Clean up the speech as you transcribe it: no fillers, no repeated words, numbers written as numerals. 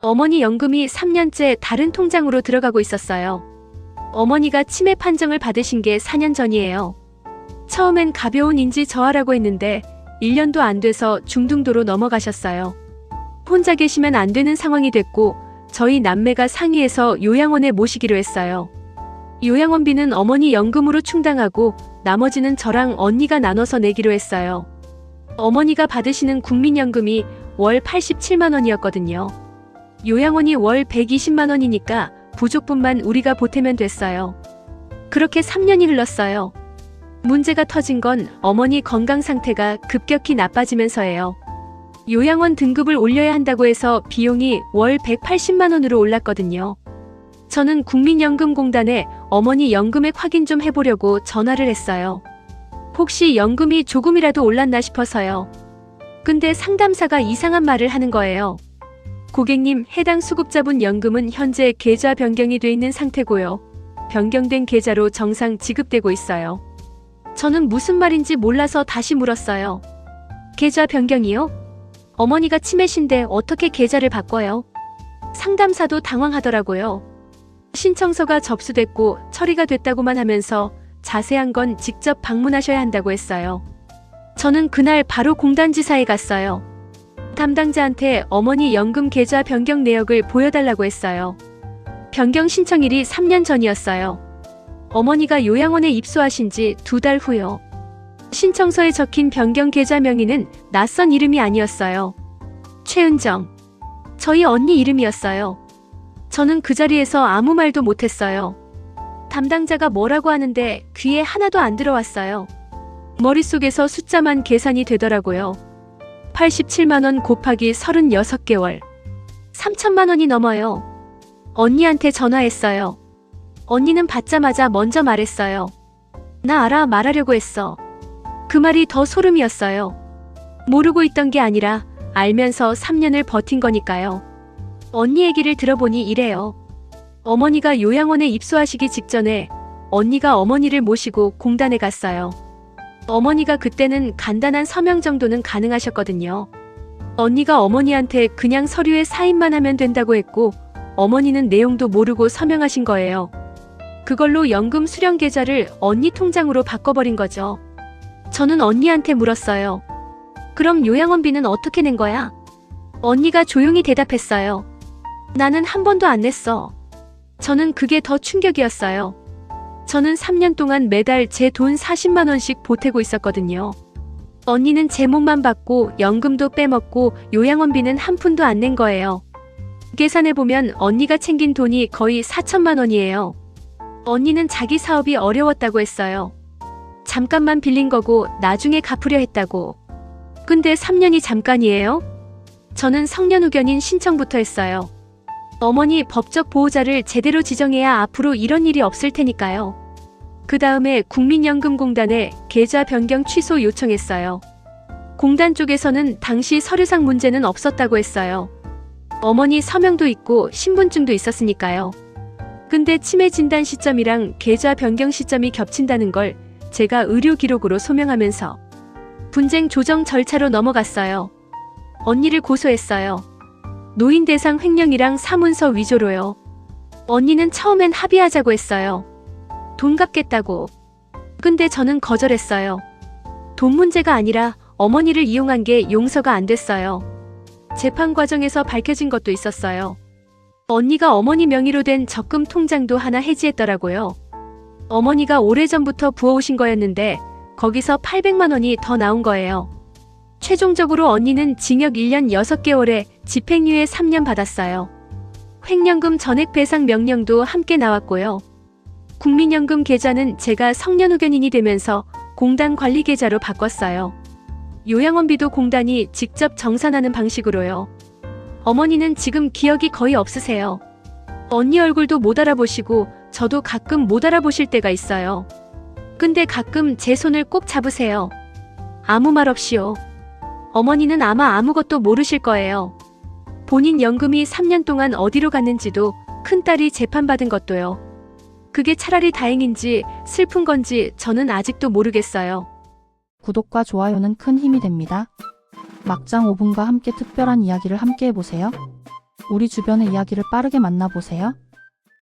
어머니 연금이 3년째 다른 통장으로 들어가고 있었어요. 어머니가 치매 판정을 받으신 게 4년 전이에요. 처음엔 가벼운 인지 저하라고 했는데 1년도 안 돼서 중등도로 넘어가셨어요. 혼자 계시면 안 되는 상황이 됐고 저희 남매가 상의해서 요양원에 모시기로 했어요. 요양원비는 어머니 연금으로 충당하고 나머지는 저랑 언니가 나눠서 내기로 했어요. 어머니가 받으시는 국민연금이 월 87만 원이었거든요. 요양원이 월 120만 원이니까 부족분만 우리가 보태면 됐어요. 그렇게 3년이 흘렀어요. 문제가 터진 건 어머니 건강 상태가 급격히 나빠지면서예요. 요양원 등급을 올려야 한다고 해서 비용이 월 180만 원으로 올랐거든요. 저는 국민연금공단에 어머니 연금액 확인 좀 해보려고 전화를 했어요. 혹시 연금이 조금이라도 올랐나 싶어서요. 근데 상담사가 이상한 말을 하는 거예요. 고객님, 해당 수급자분 연금은 현재 계좌 변경이 돼 있는 상태고요. 변경된 계좌로 정상 지급되고 있어요. 저는 무슨 말인지 몰라서 다시 물었어요. 계좌 변경이요? 어머니가 치매신데 어떻게 계좌를 바꿔요? 상담사도 당황하더라고요. 신청서가 접수됐고 처리가 됐다고만 하면서 자세한 건 직접 방문하셔야 한다고 했어요. 저는 그날 바로 공단지사에 갔어요. 담당자한테 어머니 연금 계좌 변경 내역을 보여달라고 했어요. 변경 신청일이 3년 전이었어요. 어머니가 요양원에 입소하신 지 2달 후요. 신청서에 적힌 변경 계좌 명의는 낯선 이름이 아니었어요. 최은정. 저희 언니 이름이었어요. 저는 그 자리에서 아무 말도 못했어요. 담당자가 뭐라고 하는데 귀에 하나도 안 들어왔어요. 머릿속에서 숫자만 계산이 되더라고요. 87만 원 곱하기 36개월. 3천만 원이 넘어요. 언니한테 전화했어요. 언니는 받자마자 먼저 말했어요. 나 알아, 말하려고 했어. 그 말이 더 소름이었어요. 모르고 있던 게 아니라 알면서 3년을 버틴 거니까요. 언니 얘기를 들어보니 이래요. 어머니가 요양원에 입소하시기 직전에 언니가 어머니를 모시고 공단에 갔어요. 어머니가 그때는 간단한 서명 정도는 가능하셨거든요. 언니가 어머니한테 그냥 서류에 사인만 하면 된다고 했고 어머니는 내용도 모르고 서명하신 거예요. 그걸로 연금 수령 계좌를 언니 통장으로 바꿔버린 거죠. 저는 언니한테 물었어요. 그럼 요양원비는 어떻게 낸 거야? 언니가 조용히 대답했어요. 나는 한 번도 안 냈어. 저는 그게 더 충격이었어요. 저는 3년 동안 매달 제 돈 40만 원씩 보태고 있었거든요. 언니는 제 몫만 받고 연금도 빼먹고 요양원비는 한 푼도 안 낸 거예요. 계산해보면 언니가 챙긴 돈이 거의 4천만 원이에요. 언니는 자기 사업이 어려웠다고 했어요. 잠깐만 빌린 거고 나중에 갚으려 했다고. 근데 3년이 잠깐이에요? 저는 성년후견인 신청부터 했어요. 어머니 법적 보호자를 제대로 지정해야 앞으로 이런 일이 없을 테니까요. 그 다음에 국민연금공단에 계좌 변경 취소 요청했어요. 공단 쪽에서는 당시 서류상 문제는 없었다고 했어요. 어머니 서명도 있고 신분증도 있었으니까요. 근데 치매 진단 시점이랑 계좌 변경 시점이 겹친다는 걸 제가 의료 기록으로 소명하면서 분쟁 조정 절차로 넘어갔어요. 언니를 고소했어요. 노인 대상 횡령이랑 사문서 위조로요. 언니는 처음엔 합의하자고 했어요. 돈 갚겠다고. 근데 저는 거절했어요. 돈 문제가 아니라 어머니를 이용한 게 용서가 안 됐어요. 재판 과정에서 밝혀진 것도 있었어요. 언니가 어머니 명의로 된 적금 통장도 하나 해지했더라고요. 어머니가 오래전부터 부어오신 거였는데 거기서 800만 원이 더 나온 거예요. 최종적으로 언니는 징역 1년 6개월에 집행유예 3년 받았어요. 횡령금 전액 배상 명령도 함께 나왔고요. 국민연금 계좌는 제가 성년후견인이 되면서 공단 관리 계좌로 바꿨어요. 요양원비도 공단이 직접 정산하는 방식으로요. 어머니는 지금 기억이 거의 없으세요. 언니 얼굴도 못 알아보시고 저도 가끔 못 알아보실 때가 있어요. 근데 가끔 제 손을 꼭 잡으세요. 아무 말 없이요. 어머니는 아마 아무것도 모르실 거예요. 본인 연금이 3년 동안 어디로 갔는지도 큰딸이 재판받은 것도요. 그게 차라리 다행인지 슬픈 건지 저는 아직도 모르겠어요. 구독과 좋아요는 큰 힘이 됩니다. 막장 5분과 함께 특별한 이야기를 함께 해보세요. 우리 주변의 이야기를 빠르게 만나보세요.